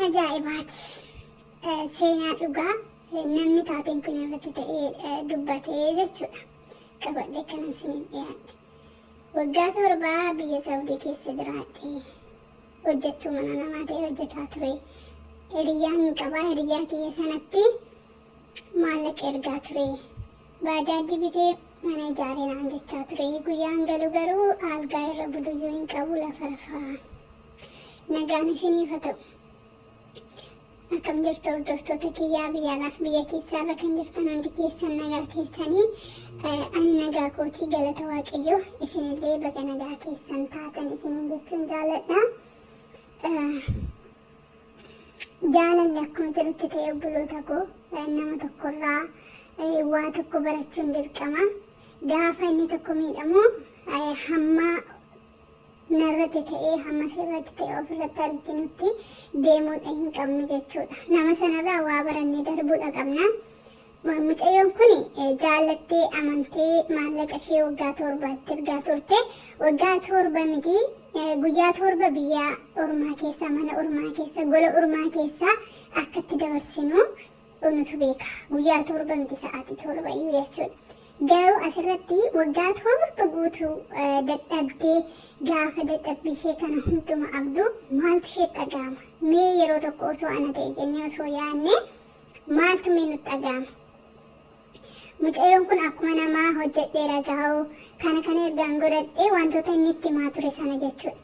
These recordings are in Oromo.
ajaa'ibaati. Seenaa dhugaa namni taateen kun irratti ta'ee dubbatee jechuudha. Qabadhee kanan isiniif dhiyaadhe. Waggaa 7 biyya Saawudii keessa jiraadhe. Hojjechuu mana namaa ta'ee hojjetaa ture. Hiriyyaan qabaa, hiriyyaa kiyya sanatti maallaqa ergaa ture. Baajaajii bitee mana ijaaree naan jechaa ture. Guyyaan galu garuu algaa irra buduyyuu hin qabu lafa rafaa. Nagaan isiniif haa ta'u. Akkam jirtu hordoftoota kiyyaa biyya alaaf biyya keessaarra kan jirtan hundi keessan nagaa keessanii ani nagaa kootii galata waaqayyoo isinillee baga nagaa keessan taatan isiniin jechuun jaaladha. Jaalalli akkuma jirutti ta'e obboloota koo nama tokkorraa waa tokko barachuun dirqama. Gaafa inni tokko miidhamu hamma narratti ta'ee hamma sirratti ta'ee ofirratti arginutti deemuudha hin qabnu jechuudha. Nama sanarraa waa barannee darbuudha qabna. Mucayyoon kun jaallattee amantee maallaqa ishee waggaa 7tti ergaa turte. Waggaa 7 miti guyyaa 7 biyya ormaa keessa mana ormaa keessa gola ormaa keessa akkatti dabarsinu nutu beeka. Guyyaa 7 miti sa'aatii 7 iyyuu jechuudha. Garuu asirratti waggaa 7 guutuu dadhabdee gaafa dadhabbii ishee kana hunduma abduu maaltu ishee dhaga'ama? Mee yeroo tokko osoo ana ta'e jennee osoo yaadne maaltu mee nutti dhaga'ama? Mucayyoon kun akkuma namaa hojjedhee ragaa'u kana ergaan godhadhee wantoota inni itti himaa ture sana jechuudha.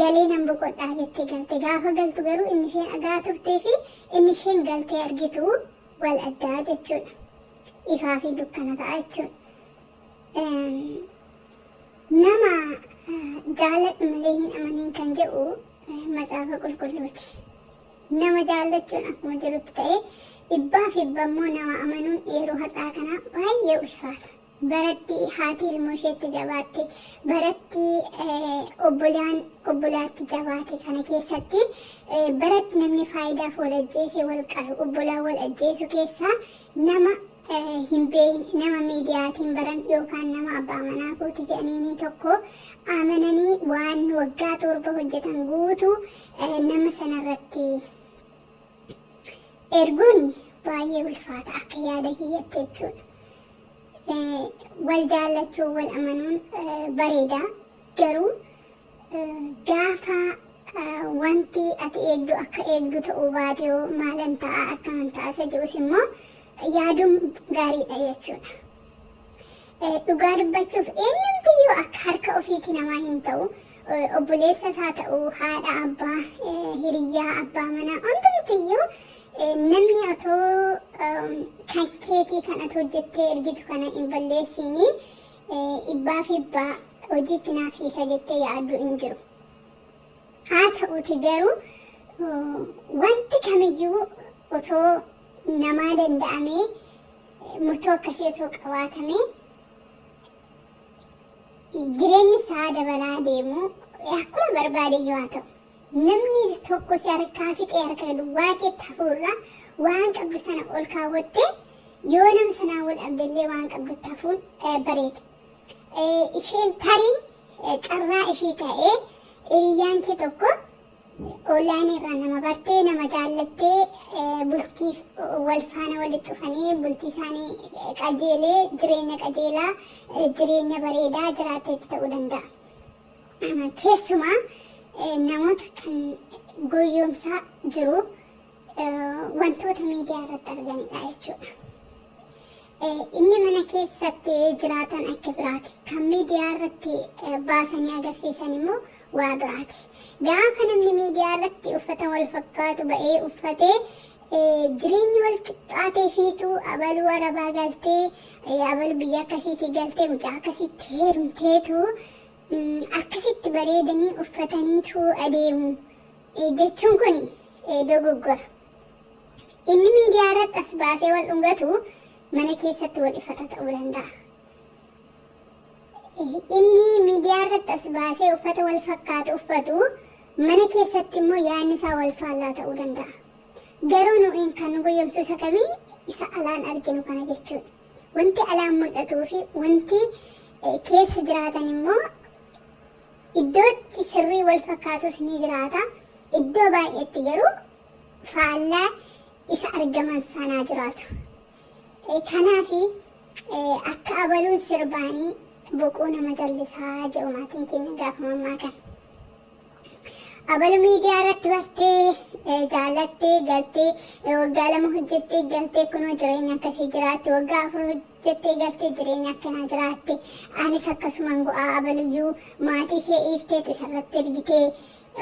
Galee nan boqodhaa jettee galte. Gaafa galtu garuu inni isheen dhagaa turtee fi inni isheen galtee argitu wal addaa jechuudha. Ifaa fi dukkana ta'a jechuudha. Nama jaalladhu malee hin amaniin kan jedhu macaafa qulqulluuti. Nama jaallachuun akkuma jirutti ta'e dhibbaa fi dhibbaammoo nama amanuun yeroo har'aa kana baay'ee ulfaata. Baratti haati ilmoo isheetti jabaatte, baratti obbolaan obbolaatti jabaate kana keessatti baratti namni faayidaaf wal ajjeese wal qabu obbolaa wal ajjeesu keessaa nama hin beekne nama miidiyaatiin baran yookaan nama abbaa manaa kooti jedhanii tokko amananii waan waggaa 7 hojjetan guutuu nama sanarratti erguun baay'ee ulfaata akka yaada kiyyaatti jechuudha. Wal jaallachuu wal amanuun bareeda garuu gaafa wanti ati eegdu akka eegdu ta'uu baate maalan ta'a akkaman ta'a isa jedhus immoo yaaduun gaariidha jechuudha. Dhugaa dubbachuuf eenyumtiyyuu akka harka ofiitti namaa hin ta'u. Obboleessas haa ta'u, haadha abbaa, hiriyyaa abbaa manaa hundumtiyyuu namni otoo kan keetii kan ati hojjettee ergitu kana hin balleessiini dhibbaa fi dhibbaa hojiitti naaf hiika jettee yaaddu hin jiru. Haa ta'uuti garuu wanti kamiyyuu otoo namaa danda'amee murtoo akkasii otoo qabaatamee jireenyi isaa dabalaa deemu akkuma barbaadeyyuu haa ta'u. Namni tokko si harkaa fixee harka duwwaa keetti hafuurra waan qabdu sana ol kaawwattee yoo nama sanaa wal abdallee waan qabdutti hafuun bareeda. Isheen tarii carraa ishii ta'ee hiriyyaan kee tokko online irraa nama bartee nama jaallattee bultii wal faana walitti dhufanii bultii isaanii qajeelee jireenya qajeelaa jireenya bareedaa jiraatteetti ta'uu danda'a. Keessumaa namoota kan goyyomsaa jiru wantoota miidiyaa irratti arganidha jechuudha. Inni mana keessatti jiraatan akka biraati. Kan miidiyaa irratti baasanii agarsiisan immoo waa biraati. Gaafa namni miidiyaa irratti uffata wal fakkaatu ba'ee uffatee jireenya wal qixxaatee fiituu abaluu arabaa galtee abaluu biyya akkasiitii galtee mucaa akkasitti heerumteetu akkasitti bareedanii uffataniitu adeemu jechuun kun dogoggora. Inni miidiyaa irratti as baasee wal dhungatu mana keessatti wal ifata ta'uu danda'a. Inni miidiyaa irratti as baasee uffata wal fakkaatu uffatu mana keessatti immoo yaadni isaa wal faallaa ta'uu danda'a. Garuu nuyi kan nu goyyomsu isa kamii isa alaan arginu kana jechuudha. Wanti alaan mul'atuu fi wanti keessa jiraatan immoo iddootti sirrii wal fakkaatus ni jiraata. Iddoo baay'eetti garuu faallaa isa argaman sanaa jiraatu. Kanaafi akka abaluun sirbaanii boqoo nama jallisaa jedhu maatiin keenya gaafa mammaa kan. Abalu miidiyaa irratti bartee jaallattee galtee waggaa 2 hojjettee galtee kunoo jireenya akkasii jiraatte waggaa 4 hojjettee galtee jireenya akkanaa jiraatte anis akkasumaan go'aa abaluyyuu maatii ishee iifteetu isarratti ergitee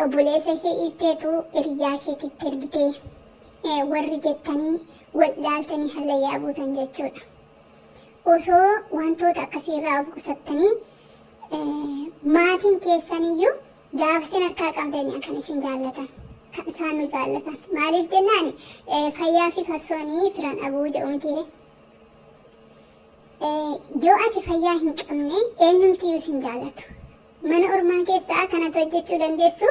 obboleessa ishee iifteetu hiriyaa isheetitti ergitee warri jettanii wal ilaaltanii hallayyaa buutan jechuudha. Osoo wantoota akkasiirraa of qusattanii maatiin keessaniyyuu gaafa isin harkaa qabdanii kan isin jaallatan kan isaan nu jaallatan maaliif jennaan fayyaa fi farsoonii firan dhabuu jedhamti. Yoo ati fayyaa hin qabne eenyumtiyyuu isin jaallatu. Mana ormaa keessaa kanatu hojjechuu dandeessu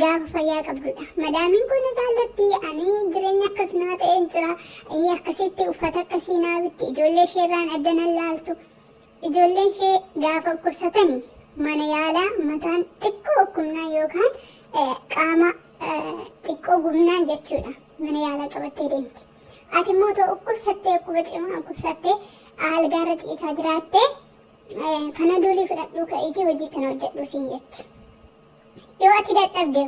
gaafa fayyaa qabdudha. Madaamiin kun na jaallatti ani jireenya akkas naa ta'een jira akkasitti uffata akkasii naa bitti ijoollee isheerraan addanan laaltu ijoolleen ishee gaafa dhukkubsatanii mana yaalaa mataan xiqqoo hukumnaa yookaan qaama xiqqoo gumnaan jechuudha mana yaalaa qabattee deemti. Ati immoo too dhukkubsattee dhukkuba cimaa dhukkubsattee algaarra ciisaa jiraattee Panadolii fudhadhuu ka'iitii hojii kana hojjedhu siin jetti. Yoo ati dadhabde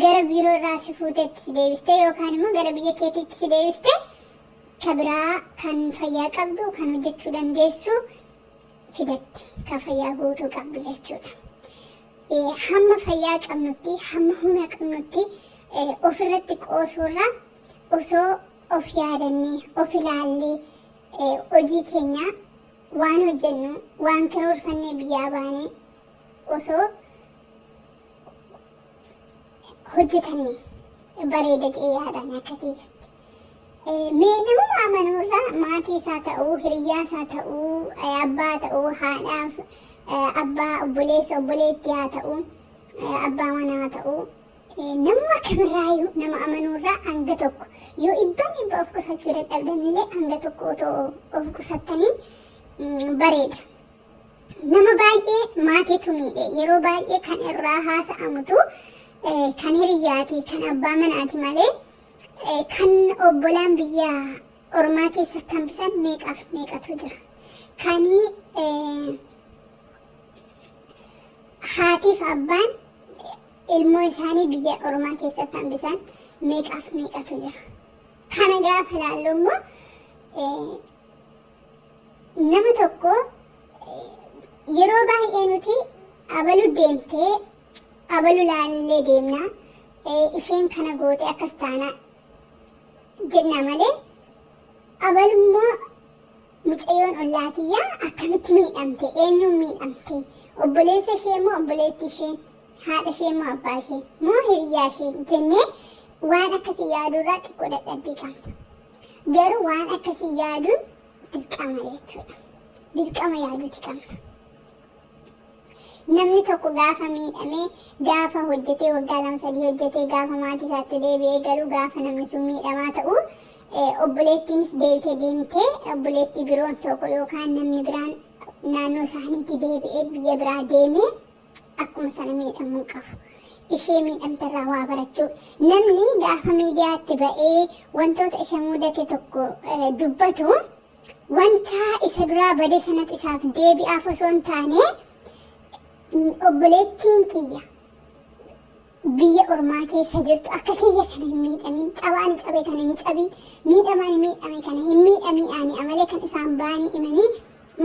gara biiroo irraa si fuuteetti si deebiste yookaan immoo gara biyya keetiitti si deebiste kabiraa kan fayyaa qabdu kan hojjechuu dandeessu fidatti kan fayyaa guutuu qabdu jechuudha. Hamma fayyaa qabnutti hamma humna qabnutti ofirratti qoosuurraa osoo of yaadannee of ilaallee hojii keenya waan hojjennu waan karoorfannee biyyaa baanee osoo hojjetannee bareeda ta'ee yaadaan akka kiyyatti. Mee nama amanuurraa maatii isaa ta'uu hiriyyaa isaa ta'uu abbaa ta'uu haadhaaf abbaa obboleessa obboleettii haa ta'uu abbaa manaa ta'uu nama kamirraayyuu nama amanuurraa hanga tokko yoo dhibba of qusachuu dadhabdanillee hanga tokko otoo of qusattanii bareeda. Nama baay'ee maatiitu miidhe yeroo baay'ee kan irraa haasa'amutu kan hiriyyaatii kan abbaa manaati malee kan obbolaan biyya ormaa keessatti hambisan meeqaaf meeqatu jira. Kanii haatiif abbaan ilmoo isaanii biyya ormaa keessatti hambisan meeqaaf meeqatu jira. Kana gaafa ilaallu immoo nama tokko yeroo baay'ee nuti abalu deemtee abalu laallee deemna isheen kana goote akkas taana jenna malee abalummoo mucayyoon ollaa kiyyaa akkamitti miidhamte eenyuun miidhamte obboleessa ishee moo obboleetti isheen haadha ishee moo abbaa ishee moo hiriyyaa ishee jennee waan akkasii yaaduurraa xiqqoo dadhabbii qabna. Garuu waan akkasii yaaduun dirqama jechuudha. Dirqama yaaduuti qabna. Namni tokko gaafa miidhamee gaafa hojjetee waggaa 2-3 hojjetee gaafa maatii isaatti deebi'ee galuu gaafa namni sun miidhamaa ta'u obboleettiinis deebitee deemtee obboleettii biroon tokko yookaan namni biraan naannoo isaaniitti deebi'ee biyya biraa deemee akkuma sana miidhamuu qabu. Ishee miidhamterraa waa barachuu namni gaafa miidiyaatti ba'ee wantoota isa mudate tokko dubbatu wanta isa duraa bade sanatu isaaf deebi'aaf osoo hin taane obboleettiin kiyya biyya ormaa keessa jirtu akka kiyya kana hin miidhamin cabaan cabe kana hin cabin miidhamaan miidhame kana hin miidhamii ani amalee kan isaan baanii himanii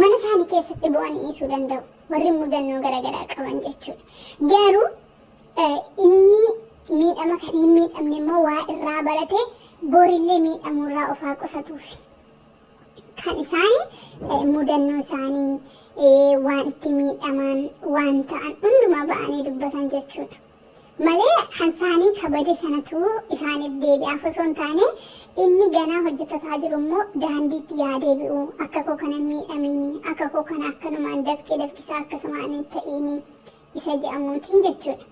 mana isaanii keessatti bu'anii dhiisuu danda'u warri mudannoo garaagaraa qaban jechuudha. Garuu inni miidhama kan hin miidhamne immoo waa irraa barate borillee miidhamurraa of haa qusatuuf kan isaanii mudannoo isaanii waan itti miidhaman waan ta'an hundumaa ba'anii dubbatan jechuudha. Malee kan isaanii kabade sanatu isaaniif deebi'aaf osoo hin taane inni ganaa hojjetataa jiru immoo daandiitti yaadee bi'u akka koo kana miidhamini akka koo kana akkanumaan dafqisaa akkasumaan hin ta'ini isa jedhamuutiin jechuudha.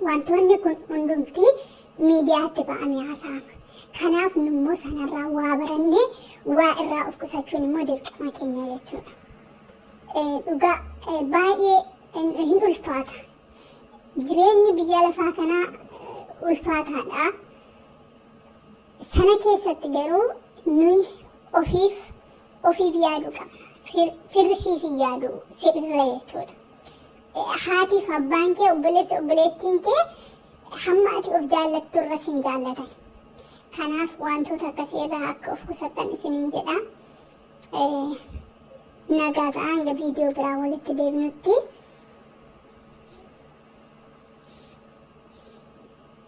Wantoonni kun hundumti miidiyaatti ba'amee haasa'ama. Kanaaf immoo sanarraa waa barannee waa irraa of qusachuun immoo dirqama keenya jechuudha. Dhugaa baay'ee hin ulfaata. Jireenyi biyya lafaa kanaa ulfaataadha. Sana keessatti garuu nuyi ofiif yaaduu qabna. Firri siif hin yaadu sirra jechuudha. Haatiif abbaan kee obboleessa obboleettiin kee hamma ati of jaallattu irra sin jaallatan. Kanaaf wantoota akkasii irraa akka of qusattan isiniin jedha. Nagaa ta'aa hanga viidiyoo biraa walitti deebinutti.